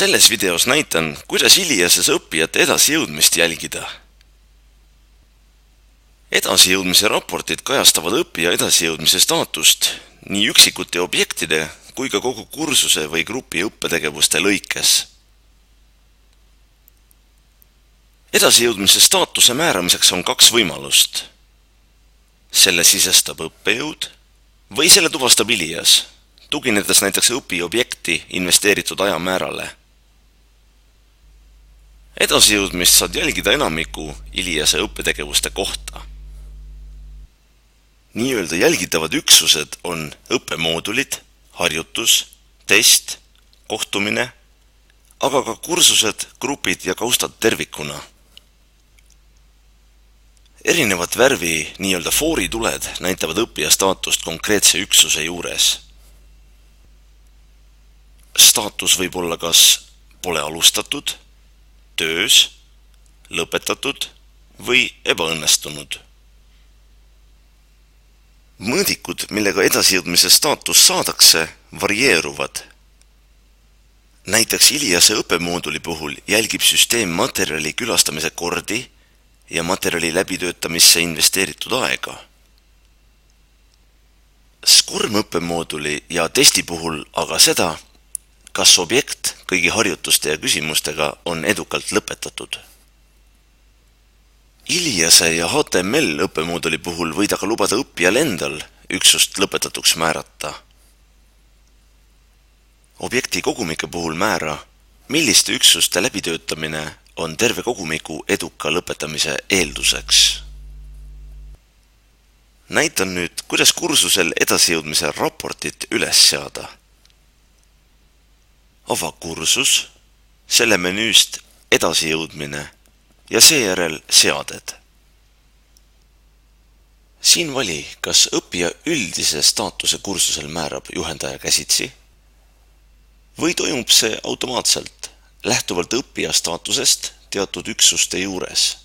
Selles videos näitan, kuidas Iliases õppijate edasijõudmist jälgida. Edasijõudmise raportid kajastavad õppija edasijõudmise staatust nii üksikute objektide kui ka kogu kursuse või grupi õppetegevuste lõikes. Edasijõudmise staatuse määramiseks on kaks võimalust. Selle sisestab õppejõud või selle tuvastab Ilias, tuginedes näiteks õpiobjekti investeeritud ajamäärale. Edasijõudmist saad jälgida enamiku Iliase õppetegevuste kohta. Nii-öelda jälgitavad üksused on õppemoodulid, harjutus, test, kohtumine, aga ka kursused, grupid ja kaustad tervikuna. Erinevat värvi nii-öelda foorituled näitavad õppija staatust konkreetse üksuse juures. Staatus võib olla kas pole alustatud, töös, lõpetatud või ebaõnnestunud. Mõõdikud, millega edasijõudmise staatus saadakse, varieeruvad. Näiteks Iliase õppemooduli puhul jälgib süsteem materjali külastamise kordi ja materjali läbitöötamisse investeeritud aega. SCORM õppemooduli ja testi puhul aga seda, kas objekt kõigi harjutuste ja küsimustega on edukalt lõpetatud. Iliase ja HTML õppemooduli puhul võid aga lubada õppijal endal üksust lõpetatuks määrata. Objekti kogumike puhul määra, milliste üksuste läbitöötamine on terve kogumiku eduka lõpetamise eelduseks. Näitan nüüd, kuidas kursusel edasijõudmise raportit üles seada. Ava kursus, selle menüüst edasijõudmine ja seejärel seaded. Siin vali, kas õppija üldise staatuse kursusel määrab juhendaja käsitsi või toimub see automaatselt, lähtuvalt õppija staatusest teatud üksuste juures.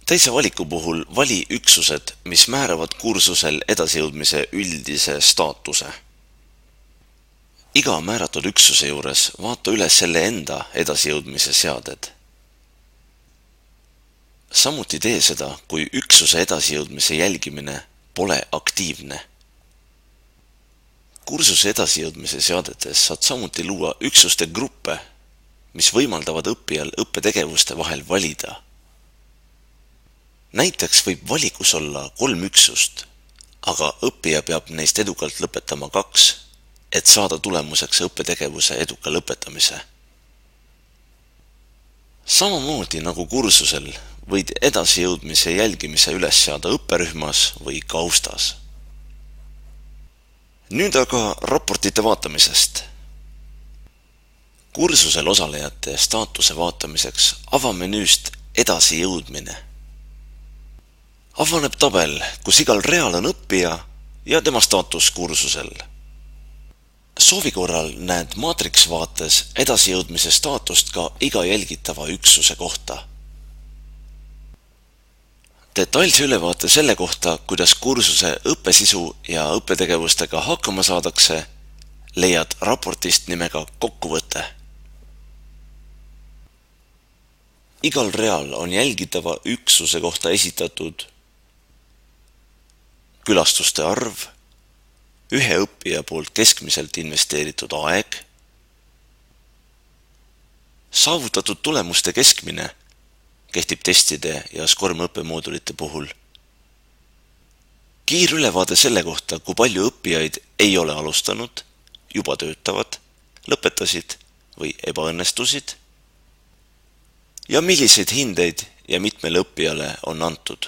Teise valiku puhul vali üksused, mis määravad kursusel edasijõudmise üldise staatuse. Iga määratud üksuse juures vaata üles selle enda edasijõudmise seaded. Samuti tee seda, kui üksuse edasijõudmise jälgimine pole aktiivne. Kursuse edasijõudmise seadetes saad samuti luua üksuste gruppe, mis võimaldavad õppijal õppetegevuste vahel valida. Näiteks võib valikus olla 3 üksust, aga õppija peab neist edukalt lõpetama 2, et saada tulemuseks õppetegevuse eduka lõpetamise. Samamoodi nagu kursusel võid edasijõudmise jälgimise üles seada õpperühmas või kaustas. Nüüd aga raportite vaatamisest. Kursusel osalejate staatuse vaatamiseks ava menüüst edasijõudmine. Avaneb tabel, kus igal real on õppija ja tema staatus kursusel. Soovi korral näed maatriksvaates edasijõudmise staatust ka iga jälgitava üksuse kohta. Detailse ülevaate selle kohta, kuidas kursuse õppesisu ja õppetegevustega hakkama saadakse, leiad raportist nimega kokkuvõte. Igal real on jälgitava üksuse kohta esitatud külastuste arv, ühe õppija poolt keskmiselt investeeritud aeg, saavutatud tulemuste keskmine, kehtib testide ja SCORM õppemoodulite puhul, kiirülevaade selle kohta, kui palju õppijaid ei ole alustanud, juba töötavad, lõpetasid või ebaõnnestusid ja milliseid hindeid ja mitmele õppijale on antud.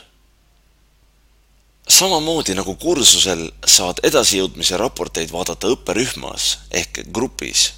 Samamoodi nagu kursusel saad edasijõudmise raporteid vaadata õpperühmas ehk grupis.